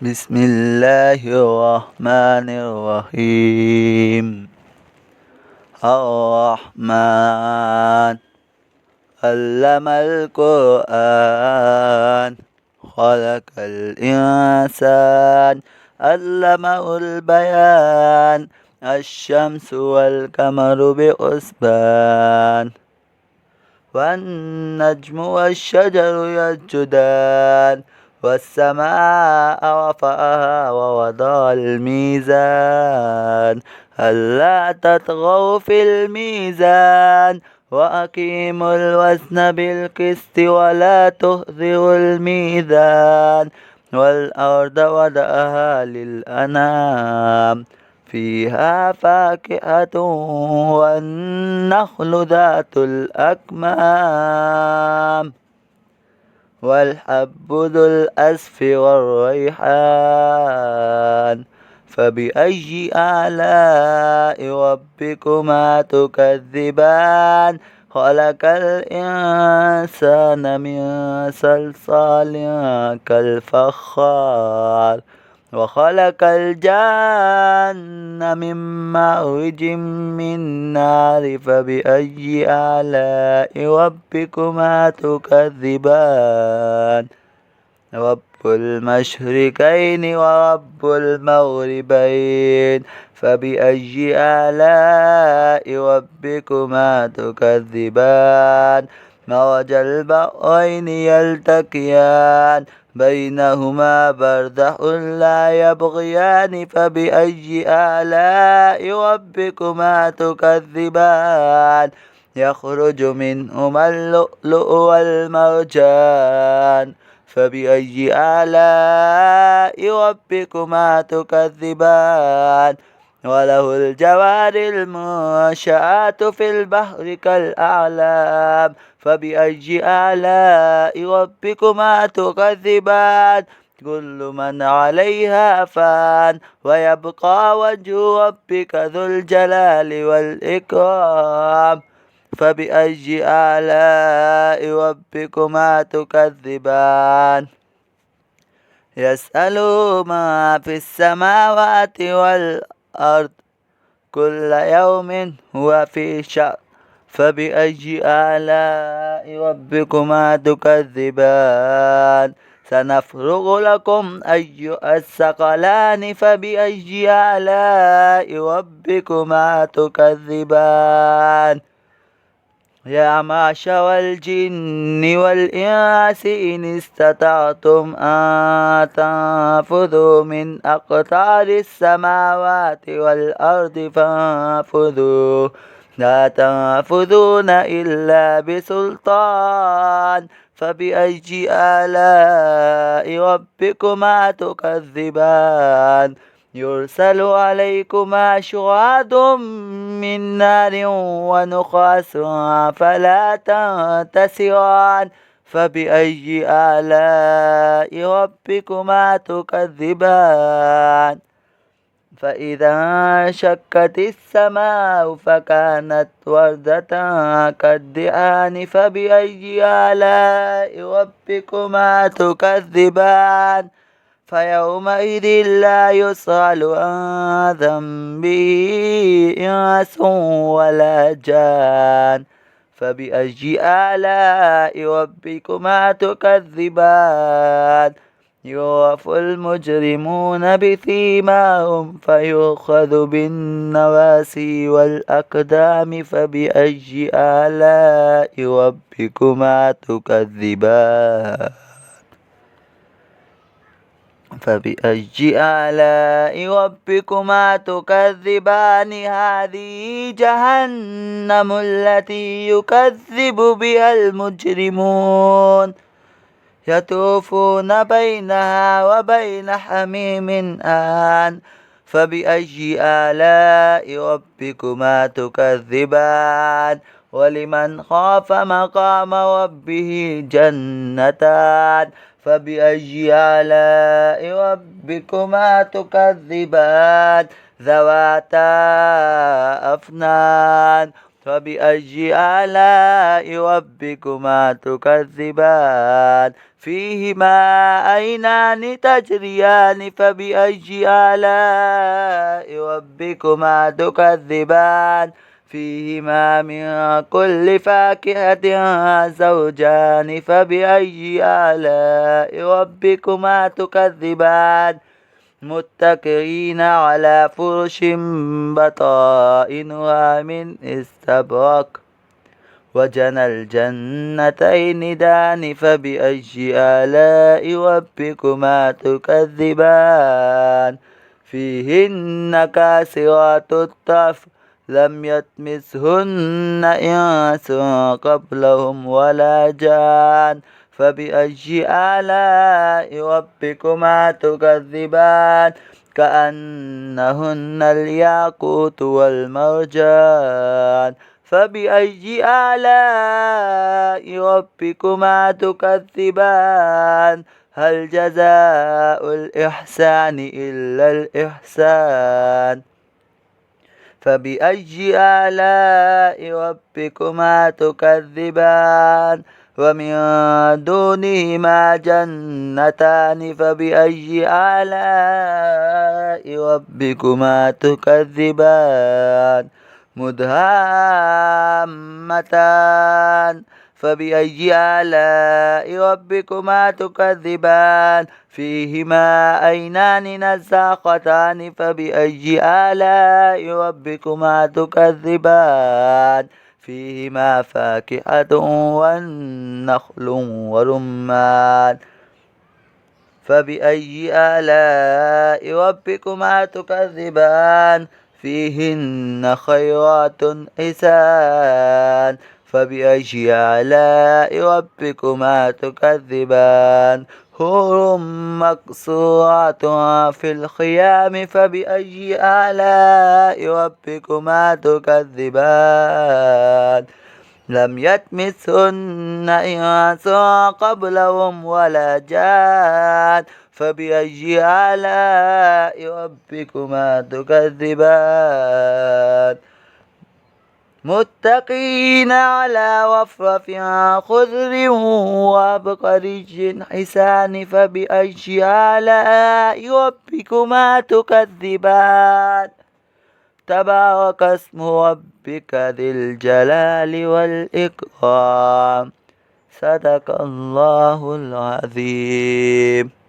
بسم الله الرحمن الرحيم. الرحمن علم القرآن خلق الإنسان علمه البيان الشمس والقمر بحسبان والنجم والشجر يسجدان والسماء رفعها ووضع الميزان ألا تطغوا في الميزان وأقيموا الوزن بالقسط ولا تخسروا الميزان والأرض وضعها للأنام فيها فاكهة والنخل ذات الأكمام والحب ذو الأسف والريحان فبأي آلاء ربكما تكذبان خلق الإنسان من صلصال كالفخار وخلق الجن من مارج من نار فبأي آلاء ربكما تكذبان رب المشرقين ورب المغربين فبأي آلاء ربكما تكذبان مرج البحرين يلتقيان بينهما برزخ لا يبغيان فبأي آلاء ربكما تكذبان يخرج منهما اللؤلؤ والمرجان فبأي آلاء ربكما تكذبان وله الجوار المنشآت في البحر كالأعلام فبأي آلاء ربكما تكذبان كل من عليها فان ويبقى وجه ربك ذو الجلال والإكرام فبأي آلاء ربكما تكذبان يسأله ما في السماوات والأرض كل يوم هو في شأن فبأي آلاء ربكما تكذبان سنفرغ لكم أيها الثقلان فبأي آلاء ربكما تكذبان يا معشر الجن والإنس إن استطعتم أن تنفذوا من أقطار السماوات والأرض فانفذوا لا تنفذون إلا بسلطان فبأي آلاء ربكما تكذبان يرسل عليكما شواظ من نار ونخاس فلا تنتصران فبأي آلاء ربكما تكذبان فإذا انشقت السماء فكانت وردة كالدهان فبأي آلاء ربكما تكذبان فيومئذ لا يسأل عن ذنبه إنس ولا جان فبأي آلاء ربكما تكذبان يعرف المجرمون بسيماهم فيؤخذ بالنواسي والأقدام فبأي آلاء ربكما تكذبان فبأي آلاء ربكما تكذبان هذه جهنم التي يكذب بها المجرمون يطوفون بينها وبين حميم آن فبأي آلاء ربكما تكذبان ولمن خاف مقام ربه جنتان فبأي آلاء ربكما تكذبان ذواتا أفنان فبأي آلاء ربكما تكذبان فيهما عينان تجريان فبأي آلاء ربكما تكذبان فيهما من كل فاكهة زوجان فبأي آلاء ربكما تكذبان متكئين على فرش بطائنها من استبرق وجنى الجنتين دان فبأي آلاء ربكما تكذبان فيهن كاسرات الطرف لم يطمثهن إنس قبلهم ولا جان فبأي آلاء ربكما تكذبان كأنهن الياقوت والمرجان فبأي آلاء ربكما تكذبان هل جزاء الإحسان إلا الإحسان فبأي آلاء ربكما تكذبان ومن دونهما جنتان فبأي آلاء ربكما تكذبان مدهامتان فبأي آلاء ربكما تكذبان فيهما عينان نزاقتان فبأي آلاء ربكما تكذبان فيهما فاكهة والنخل ورمان فبأي آلاء ربكما تكذبان فيهن خيرات حسان فبأي آلاء ربكما تكذبان حور مقصورات في الخيام فبأي آلاء ربكما تكذبان لم يطمثهن إنس قبلهم ولا جان فبأي آلاء ربكما تكذبان متقين على رفرف خضر وعبقري حسان فبأي آلاء ربكما تكذبان تبارك اسم ربك ذي الجلال والإكرام صدق الله العظيم.